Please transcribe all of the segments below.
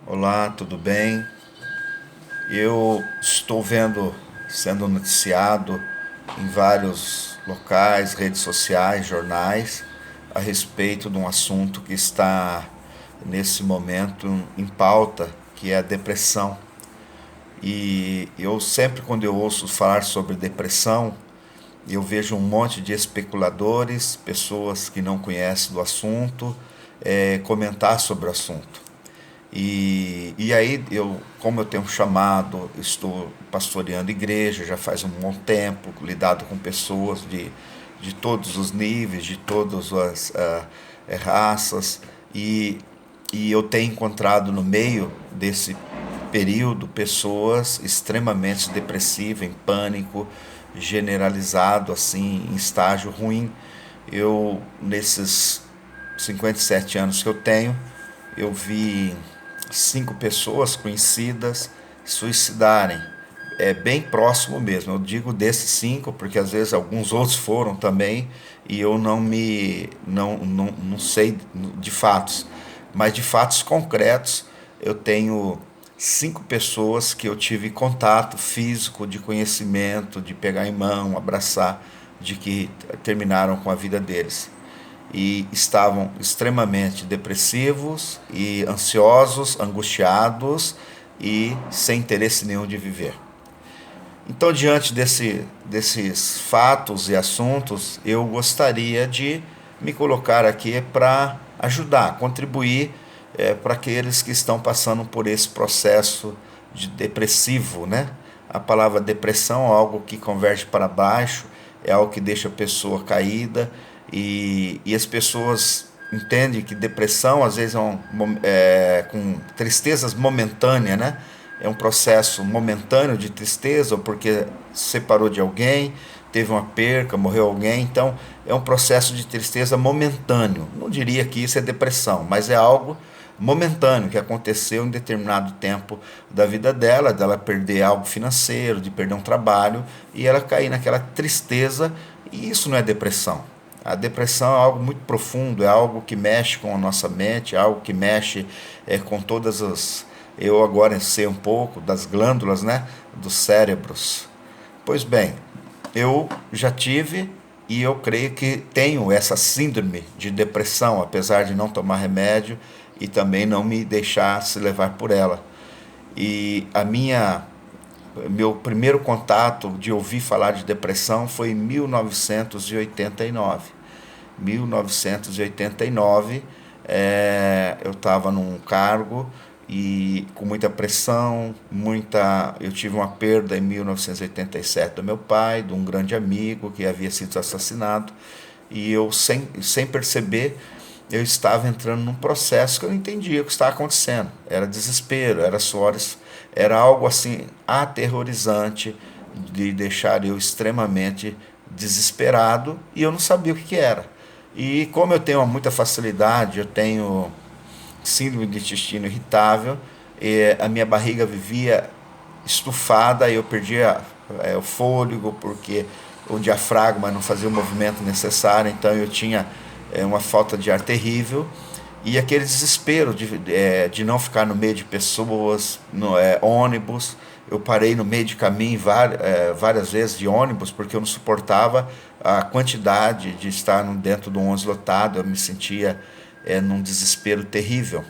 Olá, tudo bem? Eu estou vendo, sendo noticiado em vários locais, redes sociais, jornais, a respeito de um assunto que está nesse momento em pauta, que é a depressão. E eu sempre, quando eu ouço falar sobre depressão, eu vejo um monte de especuladores, pessoas que não conhecem do assunto, comentar sobre o assunto. E aí, como eu tenho um chamado, estou pastoreando igreja já faz um bom tempo, lidado com pessoas de todos os níveis, de todas as raças, e, e eu tenho encontrado no meio desse período pessoas extremamente depressivas, em pânico, generalizado, assim, em estágio ruim. Nesses 57 anos que eu tenho, eu vi 5 pessoas conhecidas suicidarem. É bem próximo mesmo. Eu digo desses 5 porque às vezes alguns outros foram também e eu não sei de fatos, mas de fatos concretos eu tenho 5 pessoas que eu tive contato físico, de conhecimento, de pegar em mão, abraçar, de que terminaram com a vida deles e estavam extremamente depressivos e ansiosos, angustiados e sem interesse nenhum de viver. Então, diante desses fatos e assuntos, eu gostaria de me colocar aqui para ajudar, contribuir para aqueles que estão passando por esse processo de depressivo, né? A palavra depressão é algo que converge para baixo, é algo que deixa a pessoa caída e as pessoas entendem que depressão às vezes com tristezas momentâneas, né? É um processo momentâneo de tristeza, ou porque se separou de alguém, teve uma perca, morreu alguém, então é um processo de tristeza momentâneo. Não diria que isso é depressão, mas é algo momentâneo que aconteceu em determinado tempo da vida dela perder algo financeiro, de perder um trabalho e ela cair naquela tristeza, e isso não é depressão. A depressão é algo muito profundo, é algo que mexe com a nossa mente, é algo que mexe com todas as. Eu agora sei um pouco das glândulas, né, dos cérebros. Pois bem, eu já tive e eu creio que tenho essa síndrome de depressão, apesar de não tomar remédio e também não me deixar se levar por ela. E meu primeiro contato de ouvir falar de depressão foi em 1989. 1989, eu estava num cargo e com muita pressão, eu tive uma perda em 1987 do meu pai, de um grande amigo que havia sido assassinado, e eu sem perceber eu estava entrando num processo que eu não entendia o que estava acontecendo. Era desespero, era suores, era algo assim aterrorizante de deixar eu extremamente desesperado e eu não sabia o que era. E como eu tenho muita facilidade, eu tenho síndrome de intestino irritável, a minha barriga vivia estufada, eu perdia o fôlego porque o diafragma não fazia o movimento necessário, então eu tinha uma falta de ar terrível e aquele desespero de não ficar no meio de pessoas, ônibus. Eu parei no meio de caminho várias vezes de ônibus porque eu não suportava a quantidade de estar dentro de um ônibus lotado. Eu me sentia num desespero terrível.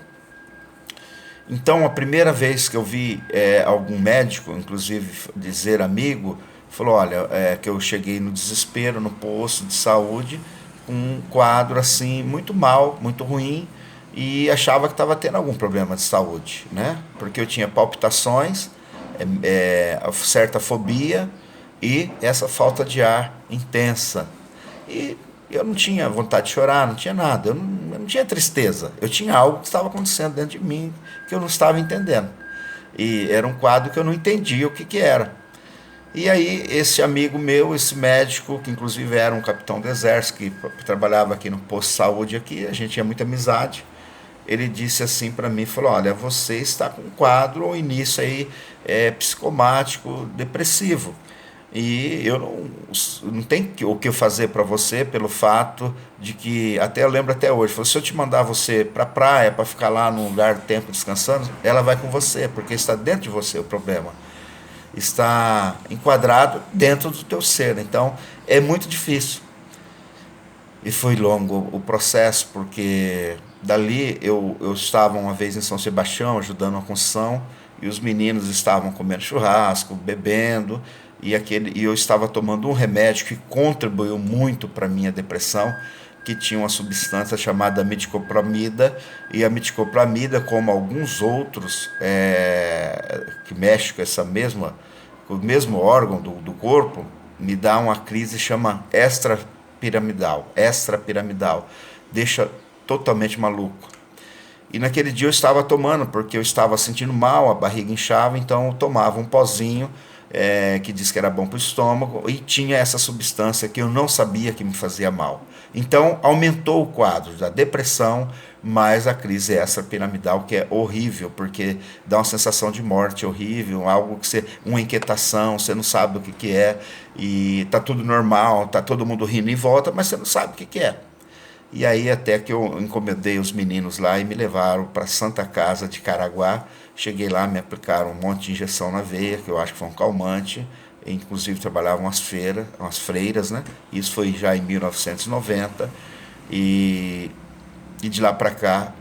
Então, a primeira vez que eu vi algum médico, inclusive dizer amigo, falou: olha, que eu cheguei no desespero, no posto de saúde, com um quadro assim muito mal, muito ruim, e achava que estava tendo algum problema de saúde, né? Porque eu tinha palpitações, certa fobia e essa falta de ar intensa. E eu não tinha vontade de chorar, não tinha nada, eu não tinha tristeza. Eu tinha algo que estava acontecendo dentro de mim que eu não estava entendendo. E era um quadro que eu não entendia o que era. E aí esse amigo meu, esse médico, que inclusive era um capitão do exército, que trabalhava aqui no posto de saúde aqui, a gente tinha muita amizade, ele disse assim para mim, falou: olha, você está com um quadro ou início aí psicomático, depressivo. E eu não tenho o que eu fazer para você pelo fato de que, até eu lembro até hoje, falou, se eu te mandar você para a praia, para ficar lá num lugar do tempo descansando, ela vai com você, porque está dentro de você o problema. Está enquadrado dentro do teu ser. Então, é muito difícil. E foi longo o processo, porque dali eu estava uma vez em São Sebastião ajudando a construção e os meninos estavam comendo churrasco, bebendo e eu estava tomando um remédio que contribuiu muito para a minha depressão, que tinha uma substância chamada metoclopramida, e a metoclopramida, como alguns outros que mexem com o mesmo órgão do corpo, me dá uma crise chama extrapiramidal, deixa totalmente maluco. E naquele dia eu estava tomando, porque eu estava sentindo mal, a barriga inchava, então eu tomava um pozinho que diz que era bom para o estômago, e tinha essa substância que eu não sabia que me fazia mal. Então aumentou o quadro da depressão, mais a crise extrapiramidal, que é horrível, porque dá uma sensação de morte horrível, algo que uma inquietação, você não sabe o que é, e tá tudo normal, tá todo mundo rindo em volta, mas você não sabe o que é. E aí até que eu encomendei os meninos lá e me levaram para Santa Casa de Caraguá. Cheguei lá, me aplicaram um monte de injeção na veia, que eu acho que foi um calmante. Inclusive trabalhavam umas freiras, né? Isso foi já em 1990. E de lá para cá,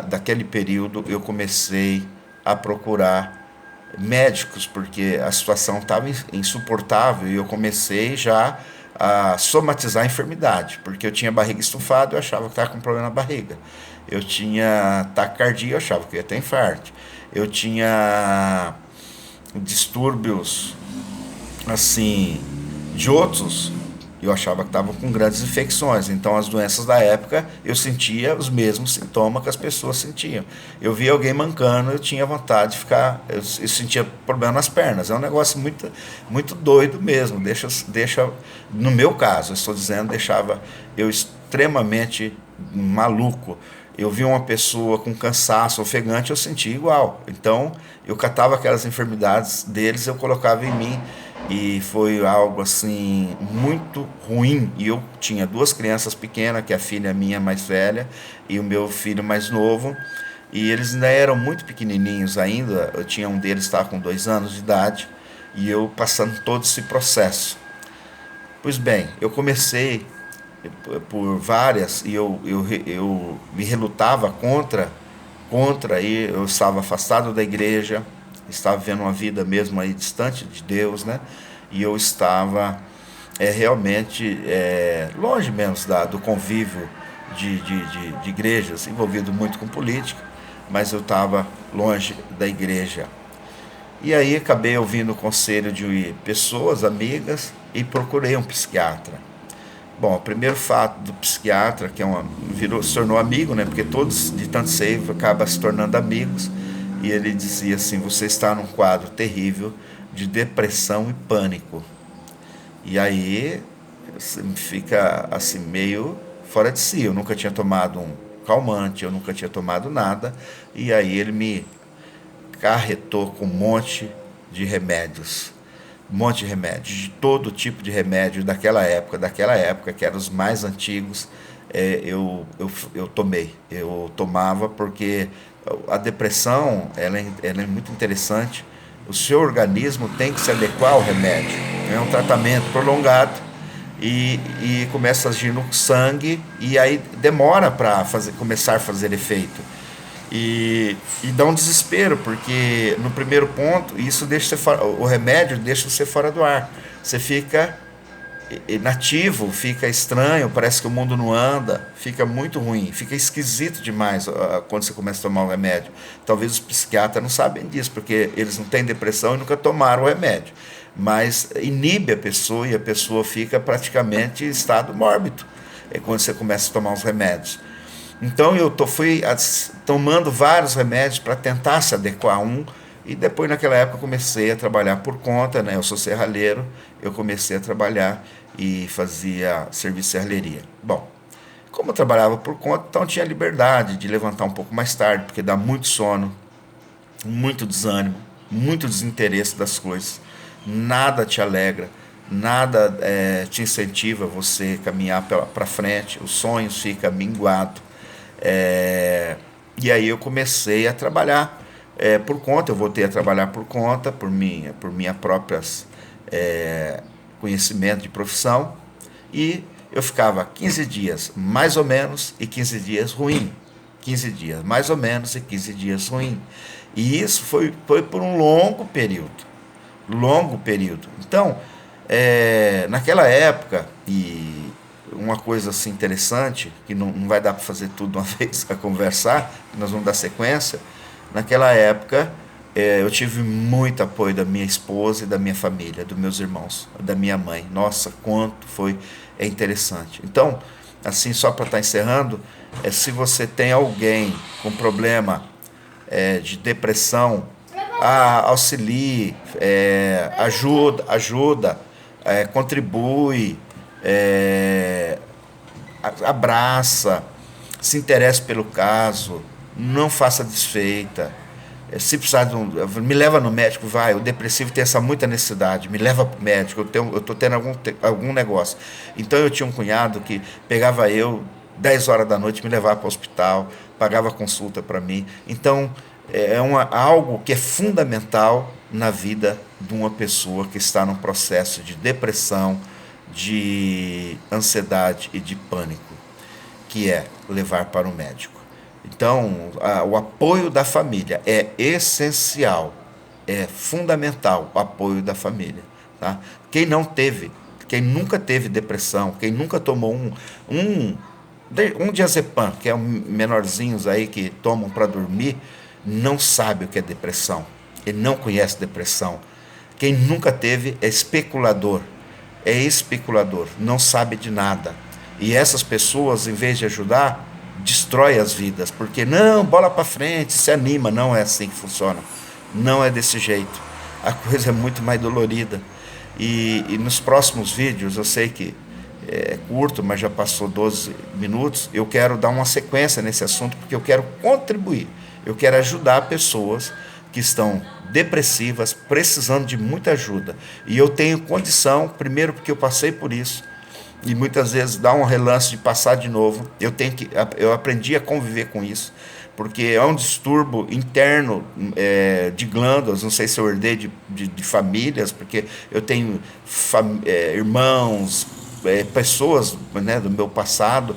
daquele período, eu comecei a procurar médicos, porque a situação estava insuportável e eu comecei já a somatizar a enfermidade, porque eu tinha barriga estufada, eu achava que estava com problema na barriga. Eu tinha taquicardia, eu achava que eu ia ter infarto. Eu tinha distúrbios assim de outros, eu achava que estava com grandes infecções. Então, as doenças da época, eu sentia os mesmos sintomas que as pessoas sentiam. Eu via alguém mancando, eu tinha vontade de ficar. Eu sentia problema nas pernas. É um negócio muito, muito doido mesmo. No meu caso, eu estou dizendo, deixava eu extremamente maluco. Eu via uma pessoa com cansaço ofegante, eu sentia igual. Então, eu catava aquelas enfermidades deles, eu colocava em mim. E foi algo assim muito ruim. E eu tinha duas crianças pequenas, que é a filha minha mais velha e o meu filho mais novo. E eles ainda eram muito pequenininhos ainda. Eu tinha um deles que estava com 2 anos de idade e eu passando todo esse processo. Pois bem, eu comecei por várias e eu me relutava contra, e eu estava afastado da igreja, estava vivendo uma vida mesmo aí distante de Deus, né? E eu estava realmente longe menos do convívio de igrejas, envolvido muito com política, mas eu estava longe da igreja. E aí acabei ouvindo o conselho de pessoas, amigas, e procurei um psiquiatra. Bom, o primeiro fato do psiquiatra, que se tornou amigo, né? Porque todos de tanto seivo acabam se tornando amigos. E ele dizia assim: você está num quadro terrível de depressão e pânico. E aí você fica assim meio fora de si. Eu nunca tinha tomado um calmante, eu nunca tinha tomado nada. E aí ele me carretou com um monte de remédios. Um monte de remédios, de todo tipo de remédio daquela época que eram os mais antigos, eu tomei. Eu tomava porque a depressão ela é muito interessante. O seu organismo tem que se adequar ao remédio. É um tratamento prolongado e começa a agir no sangue e aí demora para começar a fazer efeito. E dá um desespero, porque no primeiro ponto, isso deixa o remédio deixa você fora do ar. Você fica inativo, fica estranho, parece que o mundo não anda, fica muito ruim, fica esquisito demais quando você começa a tomar o remédio. Talvez os psiquiatras não sabem disso, porque eles não têm depressão e nunca tomaram o remédio. Mas inibe a pessoa e a pessoa fica praticamente em estado mórbido quando você começa a tomar os remédios. Então eu fui tomando vários remédios para tentar se adequar a um. E depois naquela época eu comecei a trabalhar por conta, né? Eu sou serralheiro, eu comecei a trabalhar e fazia serviço de serralheria. Bom, como eu trabalhava por conta, então eu tinha liberdade de levantar um pouco mais tarde, porque dá muito sono, muito desânimo, muito desinteresse das coisas, nada te alegra, nada te incentiva você caminhar para frente, os sonhos ficam minguados. E aí eu comecei a trabalhar por conta, eu voltei a trabalhar por conta, por minha próprias conhecimento de profissão, e eu ficava 15 dias mais ou menos e 15 dias ruim. 15 dias mais ou menos e 15 dias ruim. E isso foi por um longo período. Longo período. Então, naquela época, e uma coisa assim interessante, que não vai dar para fazer tudo uma vez a conversar, nós vamos dar sequência. Naquela época, eu tive muito apoio da minha esposa e da minha família, dos meus irmãos, da minha mãe. Nossa, quanto foi interessante. Então, assim, só para estar encerrando, se você tem alguém com problema de depressão, auxilie, ajuda, contribui, abraça, se interesse pelo caso, não faça desfeita. Se precisar me leva no médico, vai. O depressivo tem essa muita necessidade, me leva para o médico, eu estou tendo algum negócio. Então eu tinha um cunhado que pegava eu 10 horas da noite, me levava para o hospital, pagava consulta para mim. Então algo que é fundamental na vida de uma pessoa que está num processo de depressão, de ansiedade e de pânico, que é levar para o médico. Então, o apoio da família é essencial, é fundamental o apoio da família. Tá? Quem nunca teve depressão, quem nunca tomou um diazepam, que é um menorzinhos aí que tomam para dormir, não sabe o que é depressão. Ele não conhece depressão. Quem nunca teve é especulador, não sabe de nada. E essas pessoas, em vez de ajudar, destrói as vidas, porque não, bola para frente, se anima. Não é assim que funciona, não é desse jeito, a coisa é muito mais dolorida. E nos próximos vídeos, eu sei que é curto, mas já passou 12 minutos, eu quero dar uma sequência nesse assunto, porque eu quero contribuir, eu quero ajudar pessoas que estão depressivas, precisando de muita ajuda, e eu tenho condição, primeiro porque eu passei por isso, e muitas vezes dá um relance de passar de novo. Eu aprendi a conviver com isso, porque é um distúrbio interno de glândulas. Não sei se eu herdei de famílias, porque eu tenho irmãos, pessoas, né, do meu passado,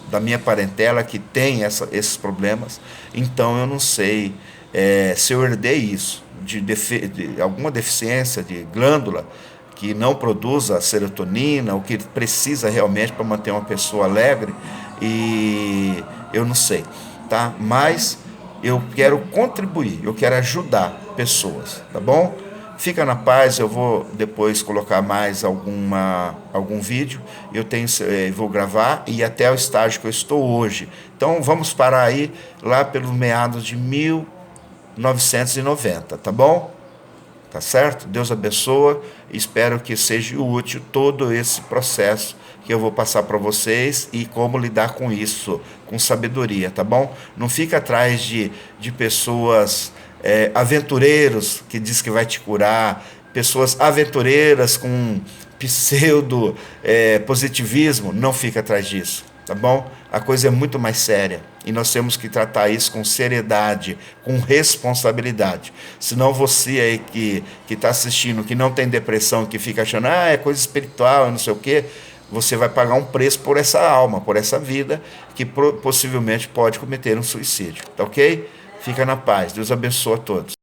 da minha parentela que tem esses problemas. Então eu não sei se eu herdei isso, de alguma deficiência de glândula, que não produz a serotonina, o que precisa realmente para manter uma pessoa alegre, e eu não sei, tá? Mas eu quero contribuir, eu quero ajudar pessoas, tá bom? Fica na paz, eu vou depois colocar mais algum vídeo, vou gravar, e até o estágio que eu estou hoje. Então vamos parar aí, lá pelos meados de 1990, tá bom? Tá certo? Deus abençoa. Espero que seja útil todo esse processo que eu vou passar para vocês e como lidar com isso, com sabedoria, tá bom? Não fica atrás de pessoas aventureiros que diz que vai te curar, pessoas aventureiras com pseudo positivismo. Não fica atrás disso, tá bom? A coisa é muito mais séria e nós temos que tratar isso com seriedade, com responsabilidade. Senão você aí que está assistindo, que não tem depressão, que fica achando, é coisa espiritual, não sei o quê, você vai pagar um preço por essa alma, por essa vida, que possivelmente pode cometer um suicídio, tá ok? Fica na paz, Deus abençoe a todos.